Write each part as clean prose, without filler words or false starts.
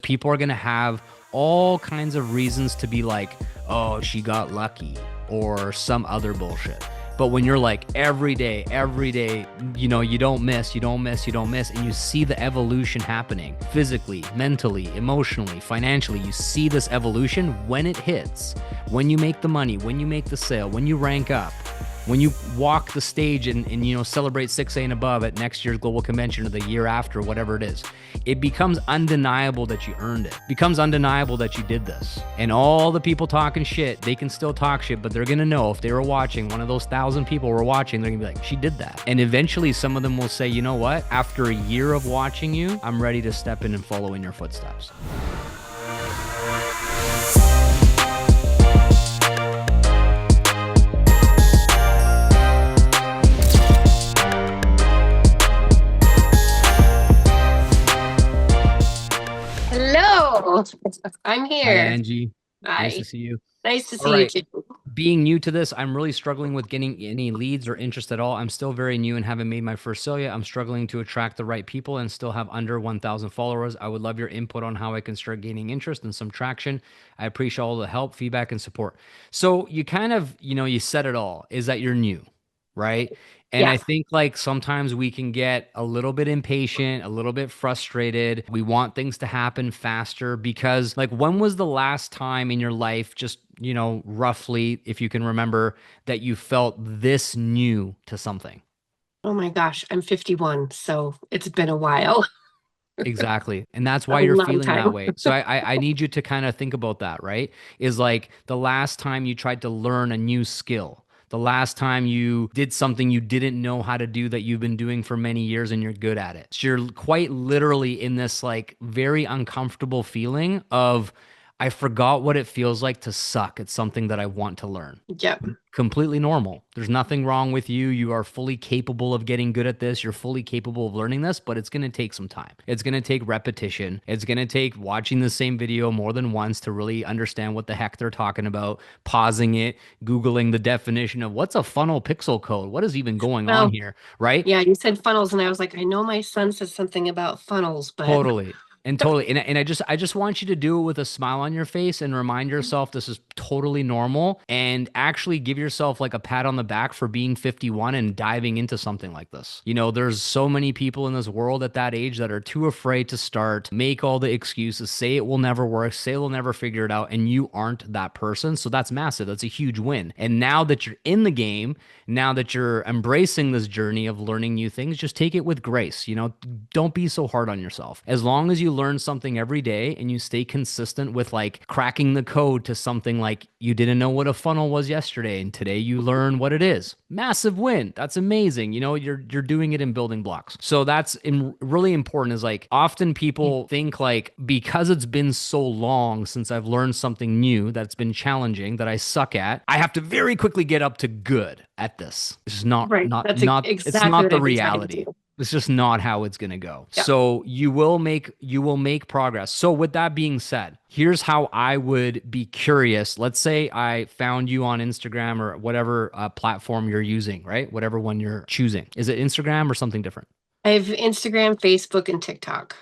People are going to have all kinds of reasons to be like, oh, she got lucky or some other bullshit. But when you're like every day, you know, you don't miss, and you see the evolution happening physically, mentally, emotionally, financially, you see this evolution when it hits, when you make the money, when you make the sale, when you rank up, when you walk the stage and you know, celebrate 6A and above at next year's global convention or the year after, whatever it is, it becomes undeniable that you earned it. It becomes undeniable that you did this. And all the people talking shit, they can still talk shit, but they're gonna know if they were watching, one of those 1,000 people were watching, they're gonna be like, she did that. And eventually some of them will say, you know what? After a year of watching you, I'm ready to step in and follow in your footsteps. Hello, I'm Hi, here. Angie. Nice to Hi, see you. nice to All see you right. too. Being new to this, I'm really struggling with getting any leads or interest at all. I'm still very new and haven't made my first sale yet. I'm struggling to attract the right people and still have under 1,000 followers. I would love your input on how I can start gaining interest and some traction. I appreciate all the help, feedback, and support. So you kind of, you know, you said it all, is that you're new, right? And Yeah. I think like sometimes we can get a little bit impatient, a little bit frustrated. We want things to happen faster because like when was the last time in your life, just, you know, roughly, if you can remember, that you felt this new to something? Oh my gosh, I'm 51, so it's been a while, Exactly. And that's a why you're long feeling that time. way. So I need you to kind of think about that, right? Is like the last time you tried to learn a new skill, the last time you did something you didn't know how to do that you've been doing for many years and you're good at it. So you're quite literally in this like very uncomfortable feeling of, I forgot what it feels like to suck at something that I want to learn. Yep. Completely normal. There's nothing wrong with you. You are fully capable of getting good at this. You're fully capable of learning this, but it's going to take some time. It's going to take repetition. It's going to take watching the same video more than once to really understand what the heck they're talking about, pausing it, Googling the definition of what's a funnel pixel code? What is even going on Well, here, right? yeah, you said funnels, and I was like, I know my son said something about funnels, but Totally. And totally. And I just want you to do it with a smile on your face and remind yourself this is totally normal and actually give yourself like a pat on the back for being 51 and diving into something like this. You know, there's so many people in this world at that age that are too afraid to start, make all the excuses, say it will never work, say we'll never figure it out, and you aren't that person. So that's massive. That's a huge win. And now that you're in the game, now that you're embracing this journey of learning new things, just take it with grace. You know, don't be so hard on yourself. As long as you learn something every day and you stay consistent with like cracking the code to something like you didn't know what a funnel was yesterday and today you learn what it is. Massive win. That's amazing. You know, you're doing it in building blocks. So that's really important is like often people think like because it's been so long since I've learned something new that's been challenging that I suck at, I have to very quickly get up to good at this. It's just right, that's it's exactly not what the I've been trying to reality. do. It's just not how it's going to go. Yeah. So you will make progress. So with that being said, here's how I would be curious. Let's say I found you on Instagram or whatever platform you're using, right? Whatever one you're choosing. Is it Instagram or something different? I have Instagram, Facebook, and TikTok.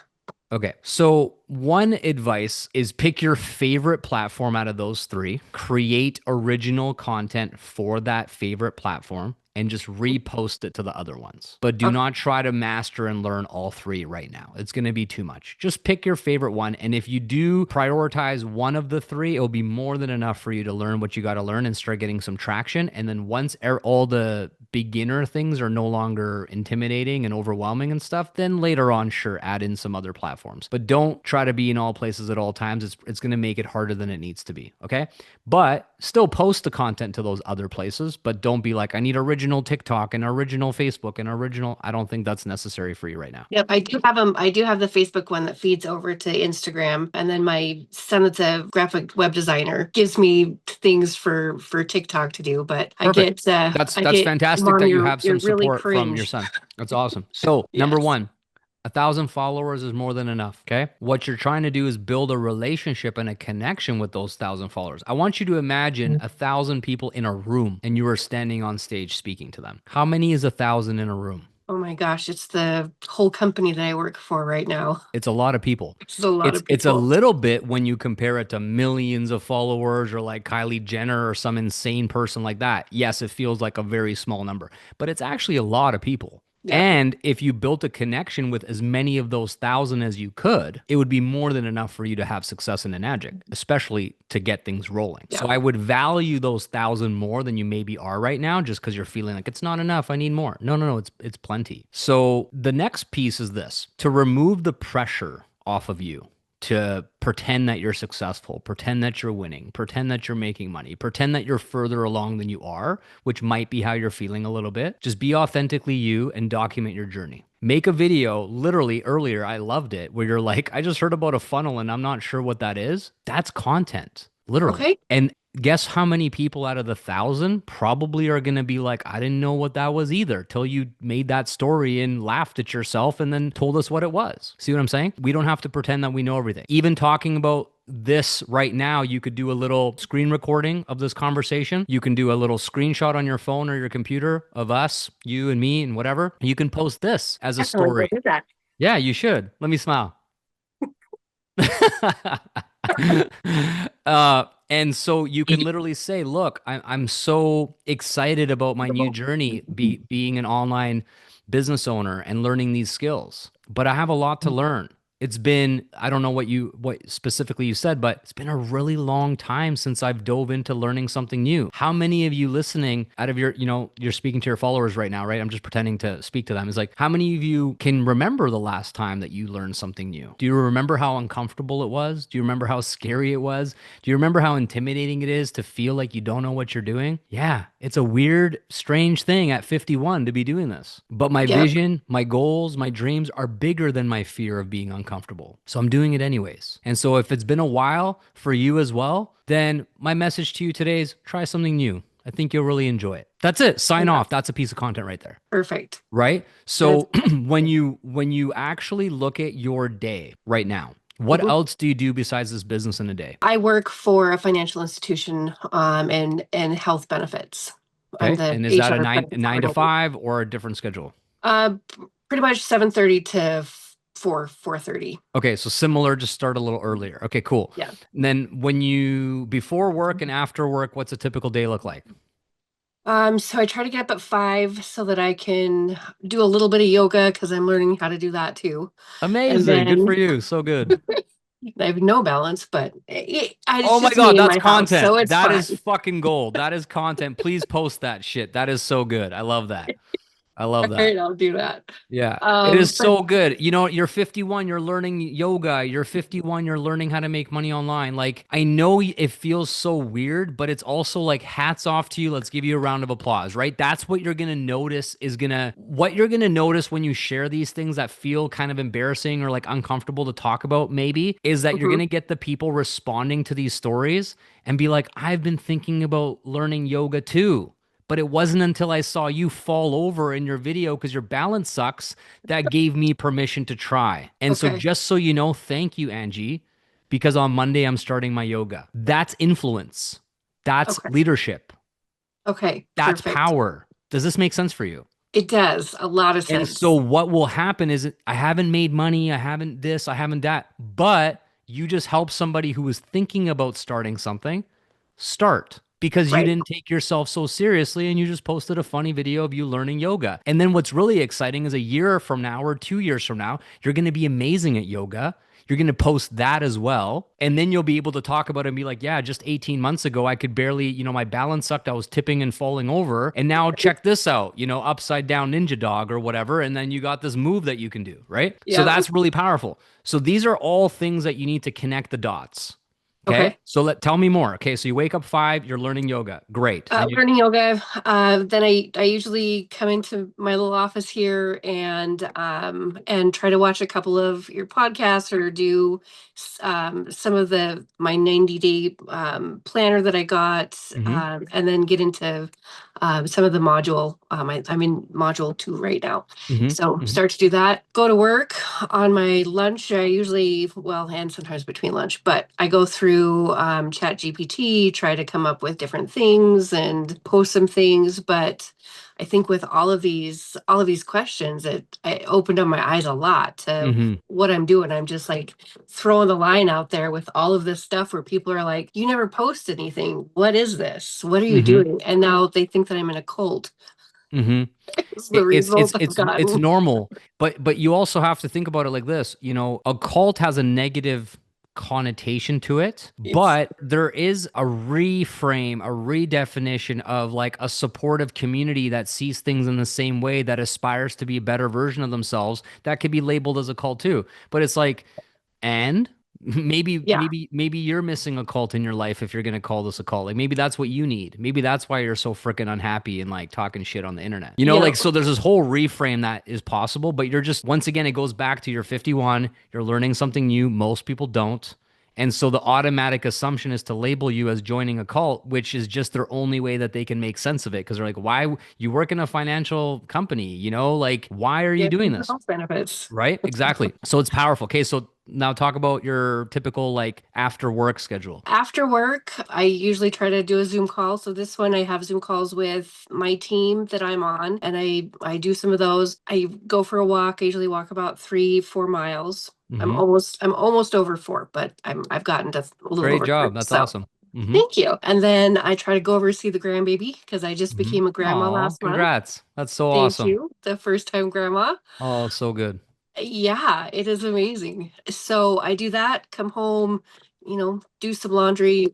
Okay. So one advice is pick your favorite platform out of those three, create original content for that favorite platform, and just repost it to the other ones. But do Okay. not try to master and learn all three right now. It's going to be too much. Just pick your favorite one. And if you do prioritize one of the three, it'll be more than enough for you to learn what you got to learn and start getting some traction. And then once all the beginner things are no longer intimidating and overwhelming and stuff, then later on, sure, add in some other platforms. But don't try to be in all places at all times. It's going to make it harder than it needs to be. Okay. But still post the content to those other places, but don't be like, I need original TikTok and original Facebook and original. I don't think that's necessary for you right now. Yep, I do have them. I do have the Facebook one that feeds over to Instagram, and then my son, that's a graphic web designer, gives me things for TikTok to do. But Perfect. I That's get, fantastic Mom, that you have you're some really support from your cringe. son. That's awesome. So number Yes. one, 1,000 followers is more than enough. Okay. What you're trying to do is build a relationship and a connection with those 1,000 followers. I want you to imagine 1,000 people in a room and you are standing on stage speaking to them. How many is 1,000 in a room? Oh my gosh, it's the whole company that I work for right now. It's a lot of people. It's a lot of It's a people. little bit when you compare it to millions of followers or like Kylie Jenner or some insane person like that. Yes, it feels like a very small number, but it's actually a lot of people. Yeah. And if you built a connection with as many of those thousand as you could, it would be more than enough for you to have success in Enagic, especially to get things rolling. Yeah. So I would value those thousand more than you maybe are right now, just because you're feeling like it's not enough. I need more. No, no, no, it's plenty. So the next piece is this: to remove the pressure off of you to pretend that you're successful, pretend that you're winning, pretend that you're making money, pretend that you're further along than you are, which might be how you're feeling a little bit. Just be authentically you and document your journey. Make a video, literally earlier, I loved it, where you're like, I just heard about a funnel and I'm not sure what that is. That's content, literally. Okay. And guess how many people out of the thousand probably are going to be like, I didn't know what that was either till you made that story and laughed at yourself and then told us what it was. See what I'm saying? We don't have to pretend that we know everything. Even talking about this right now, you could do a little screen recording of this conversation. You can do a little screenshot on your phone or your computer of us, you and me and whatever. You can post this as a Definitely will story. do that. Yeah, you should. Let me smile. And so you can literally say, look, I'm so excited about my new journey, being an online business owner and learning these skills, but I have a lot to learn. It's been, I don't know what specifically you said, but it's been a really long time since I've dove into learning something new. How many of you listening out of your, you're speaking to your followers right now, right? I'm just pretending to speak to them. It's like, how many of you can remember the last time that you learned something new? Do you remember how uncomfortable it was? Do you remember how scary it was? Do you remember how intimidating it is to feel like you don't know what you're doing? Yeah, it's a weird, strange thing at 51 to be doing this. But my Yep. vision, my goals, my dreams are bigger than my fear of being uncomfortable. So I'm doing it anyways. And so if it's been a while for you as well, then my message to you today is try something new. I think you'll really enjoy it. That's it. Sign Yeah. off. That's a piece of content right there. Perfect. Right? That's So when you actually look at your day right now, what Mhm. else do you do besides this business in a day? I work for a financial institution and health benefits. I'm Okay. the And is that a HR nine benefits nine to coordinator. five or a different schedule? Pretty much 7:30 to 4:30. Okay, so similar, just start a little earlier. Okay, cool. Yeah. And then when you before work and after work, what's a typical day look like? So I try to get up at 5 so that I can do a little bit of yoga because I'm learning how to do that too. And Amazing. Good for then you. So good. I have no balance, but it's Oh my just God, me in that's my house, content. so it's That is fine. fucking gold. That is content. Please post that shit. That is so good. I love that. I love All that. right, I'll do that. Yeah, it is But so good. You're 51, you're learning yoga. You're 51, you're learning how to make money online. Like, I know it feels so weird, but it's also like hats off to you. Let's give you a round of applause, right? That's what you're going to notice what you're going to notice when you share these things that feel kind of embarrassing or like uncomfortable to talk about, maybe, is that you're going mhm, to get the people responding to these stories and be like, I've been thinking about learning yoga too. But it wasn't until I saw you fall over in your video because your balance sucks that gave me permission to try. And so, okay, just so you know, thank you, Angie, because on Monday I'm starting my yoga. That's influence, that's okay, leadership, okay, that's perfect. power. Does this make sense for you? It does a lot of And so, sense. what will happen is I haven't made money, I haven't this, I haven't that, but you just help somebody who was thinking about starting something start because you Right. didn't take yourself so seriously and you just posted a funny video of you learning yoga. And then what's really exciting is a year from now or 2 years from now, you're going to be amazing at yoga. You're going to post that as well. And then you'll be able to talk about it and be like, yeah, just 18 months ago, I could barely, my balance sucked. I was tipping and falling over. And now check this out, upside down ninja dog or whatever. And then you got this move that you can do, right? So Yeah. that's really powerful. So these are all things that you need to connect the dots. Okay. Okay. So tell me more. Okay. So you wake up 5, you're learning yoga. Great. Then you, Learning yoga. Then I usually come into my little office here and try to watch a couple of your podcasts or do some of the my 90-day planner that I got, hmm and then get into some of the module. I'm in module 2 right now, hmm so hmm start to do that. Go to work on my lunch. I usually, well, and sometimes between lunch, but I go through Chat GPT, try to come up with different things and post some things. But I think with all of these questions, it opened up my eyes a lot to Hmm. what I'm doing. I'm just like throwing the line out there with all of this stuff where people are like, you never post anything. What is this? What are you Hmm. doing? And now they think that I'm in a cult. Hmm. It's the result I've It's gotten. normal, but you also have to think about it like this. You know, a cult has a negative connotation to it, It's but there is a reframe, a redefinition of like a supportive community that sees things in the same way, that aspires to be a better version of themselves, that could be labeled as a cult too. But it's like, and yeah. maybe you're missing a cult in your life if you're going to call this a cult. Like maybe that's what you need. Maybe that's why you're so freaking unhappy and like talking shit on the internet. You know, Yeah. like so there's this whole reframe that is possible, but you're just, once again, it goes back to you're 51, you're learning something new, most people don't. And so the automatic assumption is to label you as joining a cult, which is just their only way that they can make sense of it. Because they're like, why, you work in a financial company, you know, like why are you Yeah. doing this? Health benefits. Right? Exactly. So it's powerful. Okay, so now talk about your typical like after work schedule. After work, I usually try to do a Zoom call. So this one I have Zoom calls with my team that I'm on, and I do some of those. I go for a walk. I usually walk about 3, 4 miles. Hmm. I'm almost over 4, but I've gotten to a little Great over 3. job. That's So awesome. Hmm. thank you. And then I try to go over to see the grandbaby because I just Hmm. became a grandma Aw, last month. congrats. That's so Thank awesome. you. The first time grandma. Oh, so good. Yeah, it is amazing. So I do that, come home, do some laundry,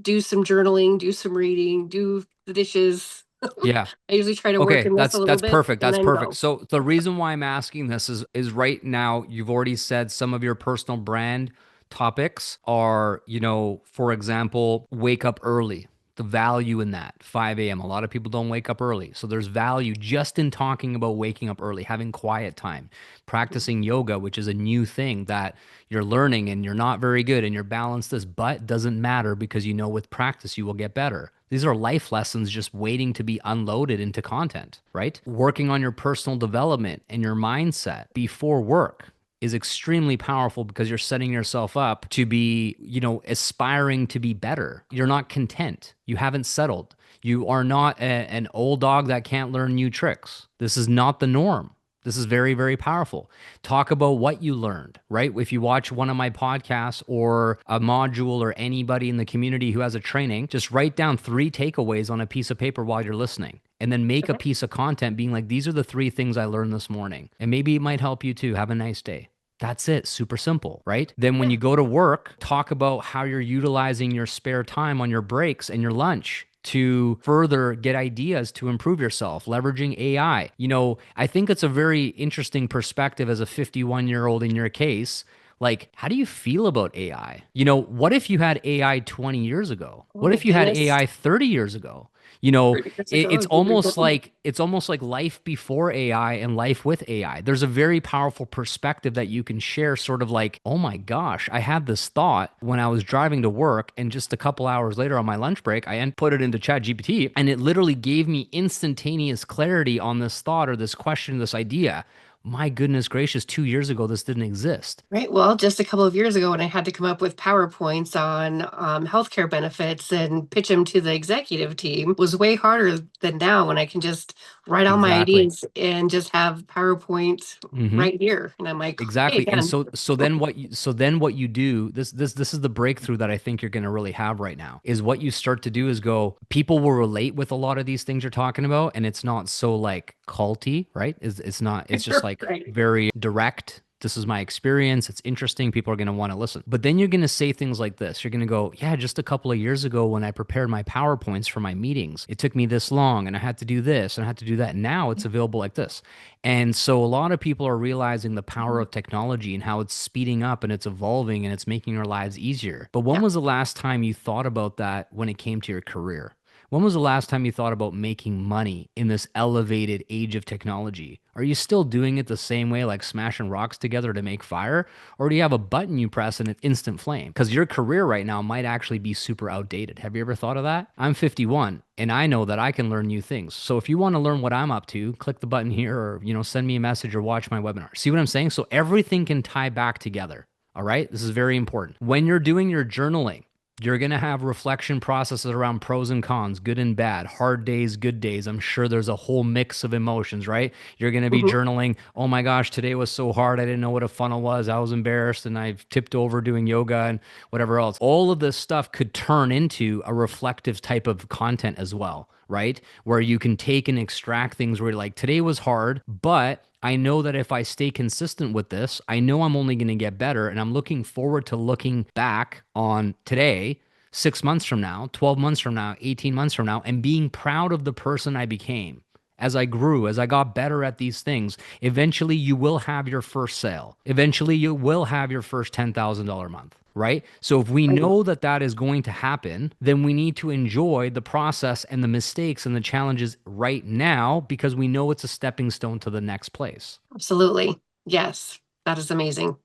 do some journaling, do some reading, do the dishes. Yeah. I usually try to work Okay, in this a little that's bit perfect. and That's then perfect. go. So the reason why I'm asking this is right now you've already said some of your personal brand topics are, you know, for example, wake up early. The value in that 5 a.m. A lot of people don't wake up early. So there's value just in talking about waking up early, having quiet time, practicing yoga, which is a new thing that you're learning and you're not very good and you're balanced this, but doesn't matter because you know with practice you will get better. These are life lessons just waiting to be unloaded into content, right? Working on your personal development and your mindset before work is extremely powerful because you're setting yourself up to be, you know, aspiring to be better. You're not content. You haven't settled. You are not an old dog that can't learn new tricks. This is not the norm. This is very, very powerful. Talk about what you learned, right? If you watch one of my podcasts or a module or anybody in the community who has a training, just write down 3 takeaways on a piece of paper while you're listening. And then make a Okay. piece of content being like, these are the 3 things I learned this morning. And maybe it might help you too. Have a nice day. That's it. Super simple, right? Then when Yeah. you go to work, talk about how you're utilizing your spare time on your breaks and your lunch to further get ideas to improve yourself, leveraging AI. You know, I think it's a very interesting perspective as a 51-year-old in your case. Like, how do you feel about AI? You know, what if you had AI 20 years ago? Oh What my if you had goodness. AI 30 years ago? You know, 30 years ago, it's it'd be like, almost like life before AI and life with AI. There's a very powerful perspective that you can share, sort of like, oh my gosh, I had this thought when I was driving to work, and just a couple hours later on my lunch break, I put it into Chat GPT, and it literally gave me instantaneous clarity on this thought or this question, this idea. My goodness gracious, 2 years ago, this didn't exist. right. Well, just a couple of years ago when I had to come up with PowerPoints on healthcare benefits and pitch them to the executive team was way harder than now when I can just write all my Exactly. ideas and just have PowerPoint Hmm. right here. And I'm like, okay, Exactly. And done. then what you do, this is the breakthrough that I think you're going to really have right now, is what you start to do is go, people will relate with a lot of these things you're talking about, and it's not so like culty, right? It's not, it's just like Right. very direct. This is my experience. It's interesting. People are going to want to listen. But then you're going to say things like this. You're going to go, yeah, just a couple of years ago when I prepared my PowerPoints for my meetings, it took me this long and I had to do this and I had to do that. Now it's available like this. And so a lot of people are realizing the power of technology and how it's speeding up and it's evolving and it's making our lives easier. But when Yeah. was the last time you thought about that when it came to your career? When was the last time you thought about making money in this elevated age of technology? Are you still doing it the same way, like smashing rocks together to make fire? Or do you have a button you press and it's instant flame? Because your career right now might actually be super outdated. Have you ever thought of that? I'm 51 and I know that I can learn new things. So if you want to learn what I'm up to, click the button here or, you know, send me a message or watch my webinar. See what I'm saying? So everything can tie back together. All right. This is very important. When you're doing your journaling, You're going to have reflection processes around pros and cons, good and bad, hard days, good days. I'm sure there's a whole mix of emotions, right? You're going to be Mhm. journaling, oh my gosh, today was so hard. I didn't know what a funnel was. I was embarrassed and I tipped over doing yoga and whatever else. All of this stuff could turn into a reflective type of content as well, right? Where you can take and extract things where you're like, today was hard, but I know that if I stay consistent with this, I know I'm only going to get better. And I'm looking forward to looking back on today, 6 months from now, 12 months from now, 18 months from now, and being proud of the person I became. As I grew, as I got better at these things, eventually you will have your first sale. Eventually you will have your first $10,000 month, right? So if we Right. know that that is going to happen, then we need to enjoy the process and the mistakes and the challenges right now because we know it's a stepping stone to the next place. Absolutely. Yes. That is amazing.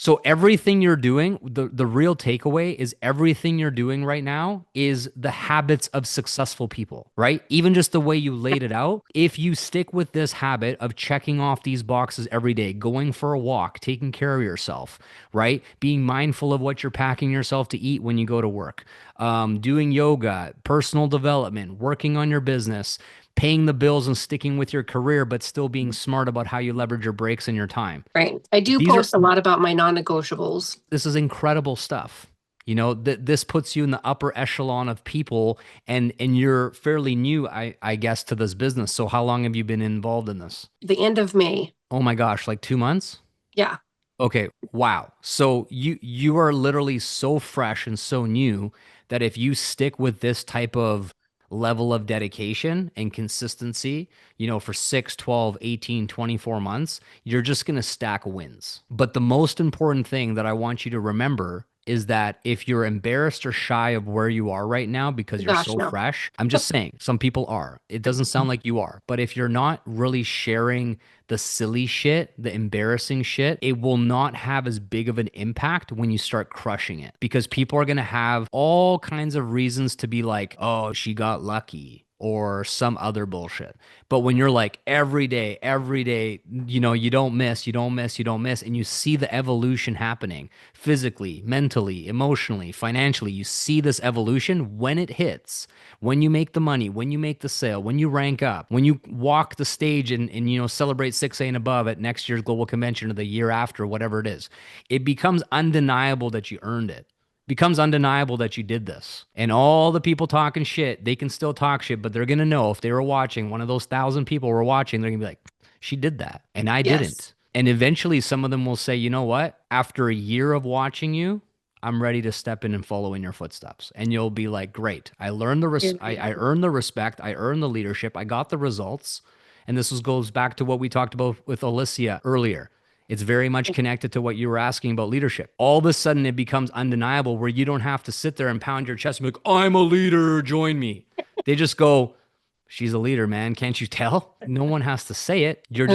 So everything you're doing, the real takeaway is everything you're doing right now is the habits of successful people, right? Even just the way you laid it out. If you stick with this habit of checking off these boxes every day, going for a walk, taking care of yourself, right? Being mindful of what you're packing yourself to eat when you go to work, doing yoga, personal development, working on your business, paying the bills and sticking with your career, but still being smart about how you leverage your breaks and your time. Right. I do These are post a lot about my non-negotiables. this is incredible stuff. You know, this puts you in the upper echelon of people and you're fairly new, I guess, to this business. So how long have you been involved in this? The end of May. Oh my gosh, like 2 months? Yeah. Okay, wow. So you are literally so fresh and so new that if you stick with this type of level of dedication and consistency, for 6, 12, 18, 24 months, you're just going to stack wins. But the most important thing that I want you to remember is that if you're embarrassed or shy of where you are right now because you're Gosh, so no. fresh, I'm just saying, some people are. It doesn't sound like you are. But if you're not really sharing the silly shit, the embarrassing shit, it will not have as big of an impact when you start crushing it because people are going to have all kinds of reasons to be like, oh, she got lucky or some other bullshit. But when you're like every day, you don't miss, you don't miss, you don't miss, and you see the evolution happening physically, mentally, emotionally, financially, you see this evolution when it hits, when you make the money, when you make the sale, when you rank up, when you walk the stage and celebrate 6A and above at next year's global convention or the year after, whatever it is, it becomes undeniable that you earned it. Becomes undeniable that you did this. And all the people talking shit, they can still talk shit, but they're going to know if they were watching, one of those 1,000 people were watching, they're going to be like, she did that. And I Yes. didn't. And eventually some of them will say, you know what? After a year of watching you, I'm ready to step in and follow in your footsteps. And you'll be like, great. I learned I earned the respect. I earned the leadership. I got the results. And goes back to what we talked about with Alicia earlier. It's very much connected to what you were asking about leadership. All of a sudden, it becomes undeniable where you don't have to sit there and pound your chest and be like, I'm a leader, join me. They just go, she's a leader, man. Can't you tell? No one has to say it. You're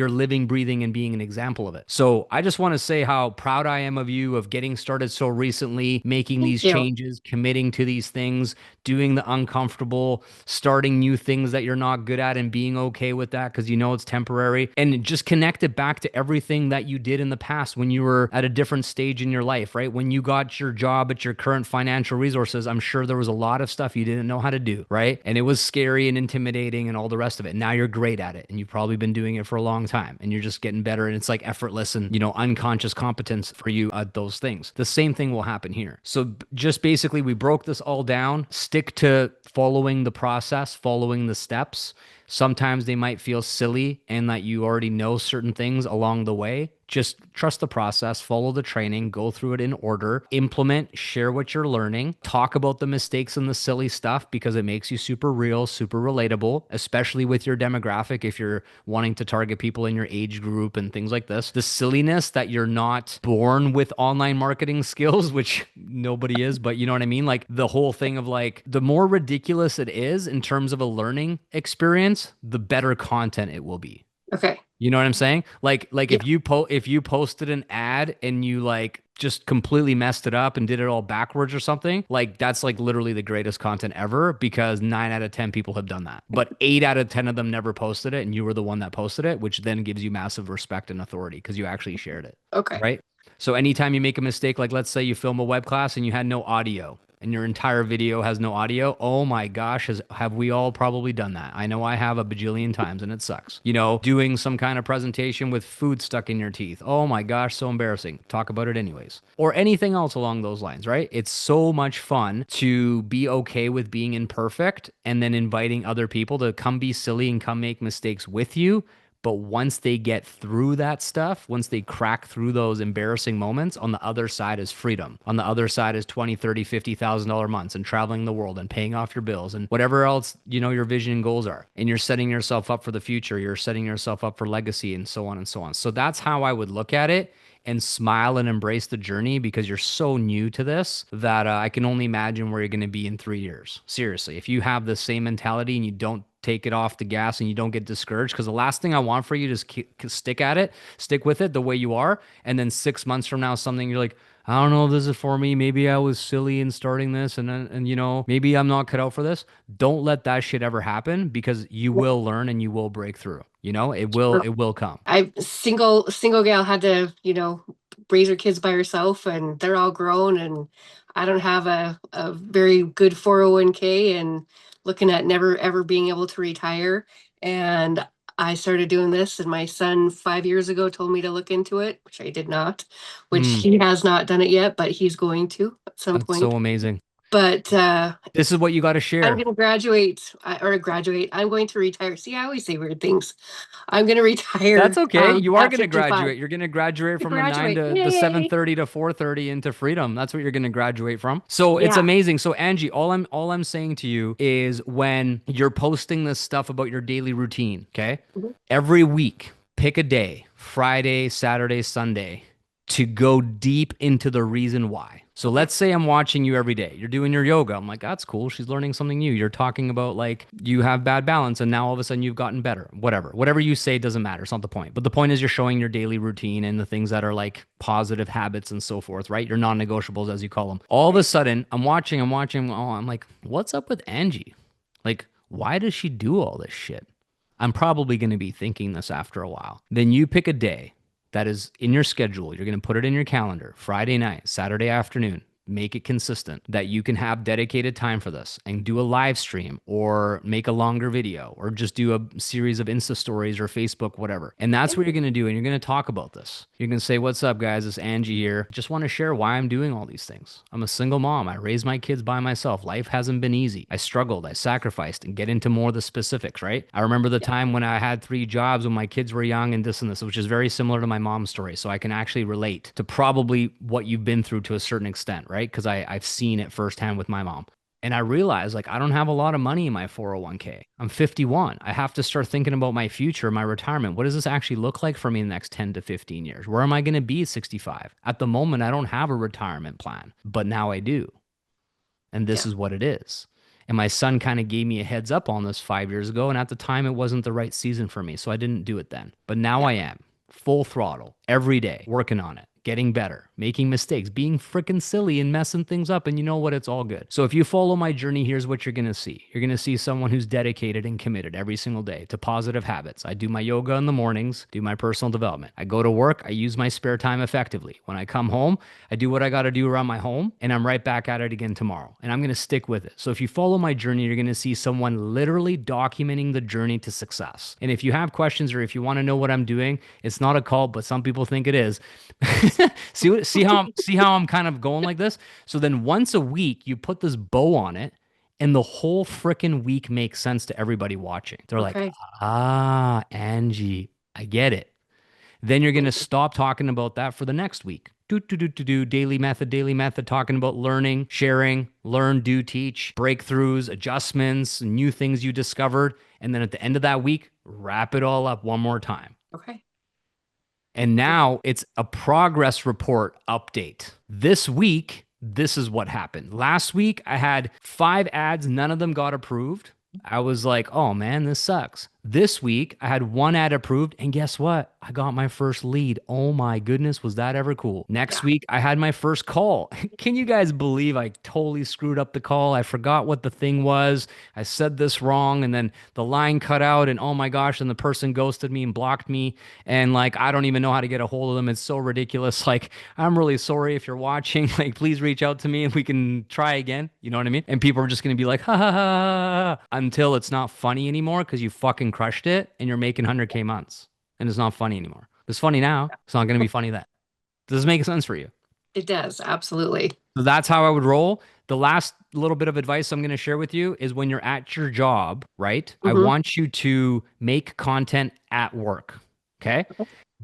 living, breathing, and being an example of it. So I just want to say how proud I am of you of getting started so recently, making Thank these you. changes, committing to these things, doing the uncomfortable, starting new things that you're not good at and being okay with that because you know it's temporary. And just connect it back to everything that you did in the past when you were at a different stage in your life, right? When you got your job at your current financial resources, I'm sure there was a lot of stuff you didn't know how to do, right? And it was scary and intimidating and all the rest of it. Now you're great at it and you've probably been doing it for a long time and you're just getting better and it's like effortless and, unconscious competence for you at those things. The same thing will happen here. So just basically we broke this all down. Stick to following the process, following the steps. Sometimes they might feel silly and that you already know certain things along the way. Just trust the process, follow the training, go through it in order, implement, share what you're learning, talk about the mistakes and the silly stuff because it makes you super real, super relatable, especially with your demographic if you're wanting to target people in your age group and things like this. The silliness that you're not born with online marketing skills, which nobody is, but you know what I mean? Like the whole thing of like the more ridiculous it is in terms of a learning experience, the better content it will be. Okay. You know what I'm saying? Like Yeah. if you posted an ad and you like just completely messed it up and did it all backwards or something, like that's like literally the greatest content ever because 9 out of 10 people have done that. But 8 out of 10 of them never posted it and you were the one that posted it, which then gives you massive respect and authority because you actually shared it. Okay. Right? So anytime you make a mistake, like let's say you film a web class and you had no audio and your entire video has no audio, oh my gosh, have we all probably done that? I know I have a bajillion times and it sucks. You know, doing some kind of presentation with food stuck in your teeth. Oh my gosh, so embarrassing. Talk about it anyways. Or anything else along those lines, right? It's so much fun to be okay with being imperfect and then inviting other people to come be silly and come make mistakes with you. But once they get through that stuff, once they crack through those embarrassing moments, on the other side is freedom. On the other side is 20, 30, $50,000 months and traveling the world and paying off your bills and whatever else, you know, your vision and goals are. And you're setting yourself up for the future. You're setting yourself up for legacy and so on and so on. So that's how I would look at it and smile and embrace the journey because you're so new to this that I can only imagine where you're going to be in 3 years. Seriously, if you have the same mentality and you don't take it off the gas and you don't get discouraged, because the last thing I want for you is stick at it, stick with it the way you are. And then 6 months from now, something you're like, I don't know if this is for me. Maybe I was silly in starting this and you know, maybe I'm not cut out for this. Don't let that shit ever happen because you will learn and you will break through. You know, it will come. I single gal had to, raise her kids by herself and they're all grown and I don't have a very good 401k and looking at never ever being able to retire. And I started doing this and my son 5 years ago told me to look into it, which I did not, which Mm, he has not done it yet, but he's going to at some that's so point. amazing. But This is what you got to I'm share. going to graduate or graduate. I'm going to retire. See, I always say weird things. I'm going to That's retire okay. You are at going to 55 graduate. You're going to graduate to from the 9 graduate. to the Yay. 7:30 to 4:30 into freedom. That's what you're going to graduate from. So it's Yeah. amazing. So Angie, all I'm saying to you is when you're posting this stuff about your daily routine, okay? Mhm. Every week, pick a day, Friday, Saturday, Sunday, to go deep into the reason why. So Okay. let's say I'm watching you every day. You're doing your yoga. I'm like, that's cool. She's learning something new. You're talking about like you have bad balance and now all of a sudden you've gotten better. Whatever you say doesn't matter. It's not the point. But the point is you're showing your daily routine and the things that are like positive habits and so forth, right? Your non-negotiables, as you call them. All of a Right. sudden, I'm watching. Oh, I'm like, what's up with Angie? Like, why does she do all this shit? I'm probably going to be thinking this after a while. Then you pick a day that is in your schedule. You're going to put it in your calendar, Friday night, Saturday afternoon. Make it consistent that you can have dedicated time for this and do a live stream or make a longer video or just do a series of Insta stories or Facebook, whatever. And that's Yeah. what you're going to do. And you're going to talk about this. You're going to say, what's up, guys? It's Angie here. Just want to share why I'm doing all these things. I'm a single mom. I raised my kids by myself. Life hasn't been easy. I struggled. I sacrificed and get into more of the specifics, right? I remember the time when I had 3 jobs when my kids were young and this and this, which is very similar to my mom's story. So I can actually relate to probably what you've been through to a certain extent, right? Because I've seen it firsthand with my mom. And I realized like I don't have a lot of money in my 401k. I'm 51. I have to start thinking about my future, my retirement. What does this actually look like for me in the next 10 to 15 years? Where am I going to be at 65? At the moment, I don't have a retirement plan, but now I do. And this Yeah. is what it is. And my son kind of gave me a heads up on this 5 years ago. And at the time, it wasn't the right season for me. So I didn't do it then. But now Yeah. I am full throttle every day, working on it, getting better, making mistakes, being freaking silly and messing things up. And you know what? It's all good. So if you follow my journey, here's what you're going to see. You're going to see someone who's dedicated and committed every single day to positive habits. I do my yoga in the mornings, do my personal development. I go to work. I use my spare time effectively. When I come home, I do what I got to do around my home and I'm right back at it again tomorrow. And I'm going to stick with it. So if you follow my journey, you're going to see someone literally documenting the journey to success. And if you have questions or if you want to know what I'm doing, it's not a cult, but some people think it is. See how I'm kind of going like this? So then once a week, you put this bow on it, and the whole freaking week makes sense to everybody watching. They're like, Okay. ah, Angie, I get it. Then you're gonna stop talking about that for the next week. Do daily method, talking about learning, sharing, learn, do, teach, breakthroughs, adjustments, new things you discovered. And then at the end of that week, wrap it all up one more time. Okay. And now it's a progress report update. This week, this is what happened. Last week, I had 5 ads, none of them got approved. I was like, oh man, this sucks. This week, I had one ad approved, and guess what? I got my first lead. Oh my goodness, was that ever cool? Next Yeah. week, I had my first call. Can you guys believe I totally screwed up the call? I forgot what the thing was. I said this wrong, and then the line cut out, and oh my gosh, and the person ghosted me and blocked me. And like, I don't even know how to get a hold of them. It's so ridiculous. Like, I'm really sorry if you're watching. Like, please reach out to me and we can try again. You know what I mean? And people are just going to be like, ha ha ha, until it's not funny anymore because you fucking crushed it and you're making 100K months and it's not funny anymore. It's funny now. It's not going to be funny then. Does this make sense for you? It does. Absolutely. So that's how I would roll. The last little bit of advice I'm going to share with you is when you're at your job, right? I Hmm. want you to make content at work. Okay.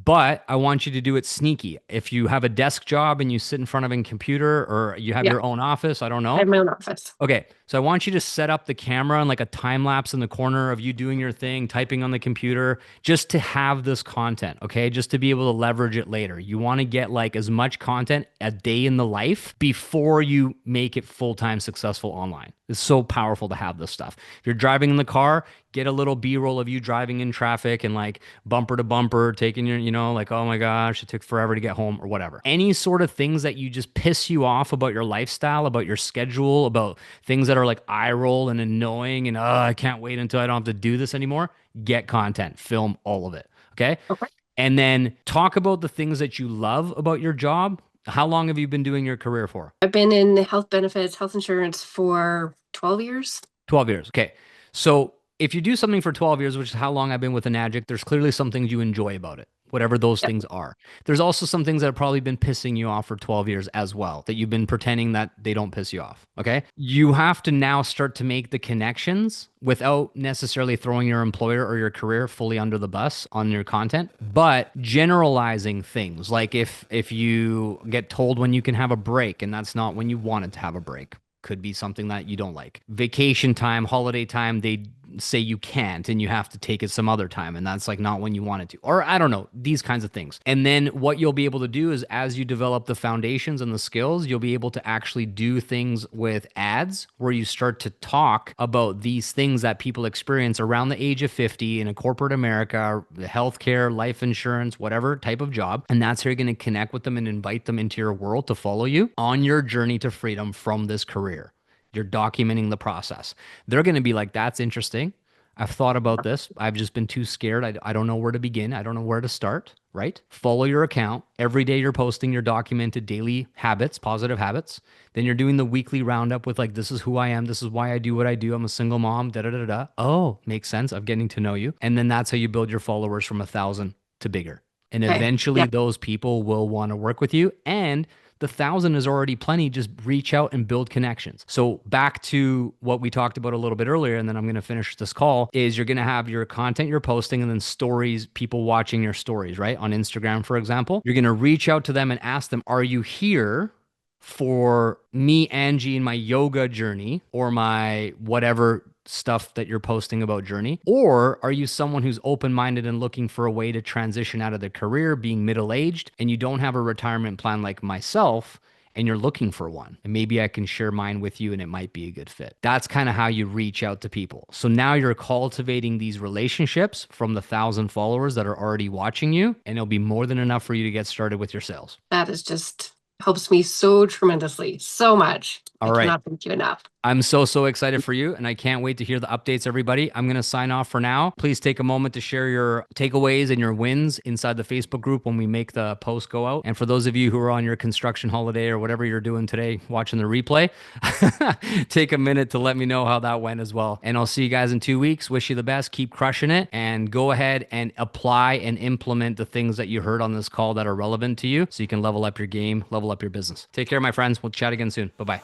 But I want you to do it sneaky. If you have a desk job and you sit in front of a computer or you have Yeah. your own office, I don't I know. have my own office. Okay, so I want you to set up the camera and like a time lapse in the corner of you doing your thing, typing on the computer, just to have this content, okay? Just to be able to leverage it later. You want to get like as much content a day in the life before you make it full-time successful online. It's so powerful to have this stuff. If you're driving in the car, get a little B-roll of you driving in traffic and like bumper to bumper, taking your, like, oh my gosh, it took forever to get home or whatever. Any sort of things that you just piss you off about your lifestyle, about your schedule, about things that are like eye roll and annoying and, oh, I can't wait until I don't have to do this anymore. Get content, film all of it. Okay. Okay. And then talk about the things that you love about your job. How long have you been doing your career for? I've been in health benefits, health insurance for 12 years. 12 years. Okay. So if you do something for 12 years, which is how long I've been with an addict, there's clearly some things you enjoy about it, whatever those Yep. things are. There's also some things that have probably been pissing you off for 12 years as well, that you've been pretending that they don't piss you off. Okay. You have to now start to make the connections without necessarily throwing your employer or your career fully under the bus on your content, but generalizing things like if you get told when you can have a break and that's not when you wanted to have a break, could be something that you don't like. Vacation time, holiday time, they say you can't and you have to take it some other time and that's like not when you wanted to. Or I don't know, these kinds of things. And then what you'll be able to do is as you develop the foundations and the skills, you'll be able to actually do things with ads where you start to talk about these things that people experience around the age of 50 in a corporate America, healthcare, life insurance, whatever type of job. And that's how you're going to connect with them and invite them into your world to follow you on your journey to freedom from this career. You're documenting the process. They're going to be like, that's interesting. I've thought about this. I've just been too scared. I don't know where to begin. I don't know where to start, right? Follow your account. Every day you're posting your documented daily habits, positive habits. Then you're doing the weekly roundup with like, this is who I am. This is why I do what I do. I'm a single mom, da da da da. Oh, makes sense. I'm getting to know you. And then that's how you build your followers from 1,000 to bigger. And Okay. eventually Yep. those people will want to work with you. And the 1,000 is already plenty. Just reach out and build connections. So back to what we talked about a little bit earlier, and then I'm going to finish this call, is you're going to have your content you're posting and then stories, people watching your stories, right? On Instagram, for example, you're going to reach out to them and ask them, are you here for me, Angie, in my yoga journey or my whatever stuff that you're posting about journey? Or are you someone who's open minded and looking for a way to transition out of the career, being middle aged, and you don't have a retirement plan like myself? And you're looking for one, and maybe I can share mine with you and it might be a good fit. That's kind of how you reach out to people. So now you're cultivating these relationships from the 1,000 followers that are already watching you, and it'll be more than enough for you to get started with your sales. That is just helps me so tremendously, so much. I All right. cannot thank you enough. I'm so excited for you, and I can't wait to hear the updates, everybody. I'm going to sign off for now. Please take a moment to share your takeaways and your wins inside the Facebook group when we make the post go out. And for those of you who are on your construction holiday or whatever you're doing today, watching the replay, take a minute to let me know how that went as well. And I'll see you guys in 2 weeks. Wish you the best. Keep crushing it, and go ahead and apply and implement the things that you heard on this call that are relevant to you so you can level up your game, level up your business. Take care, my friends. We'll chat again soon. Bye-bye.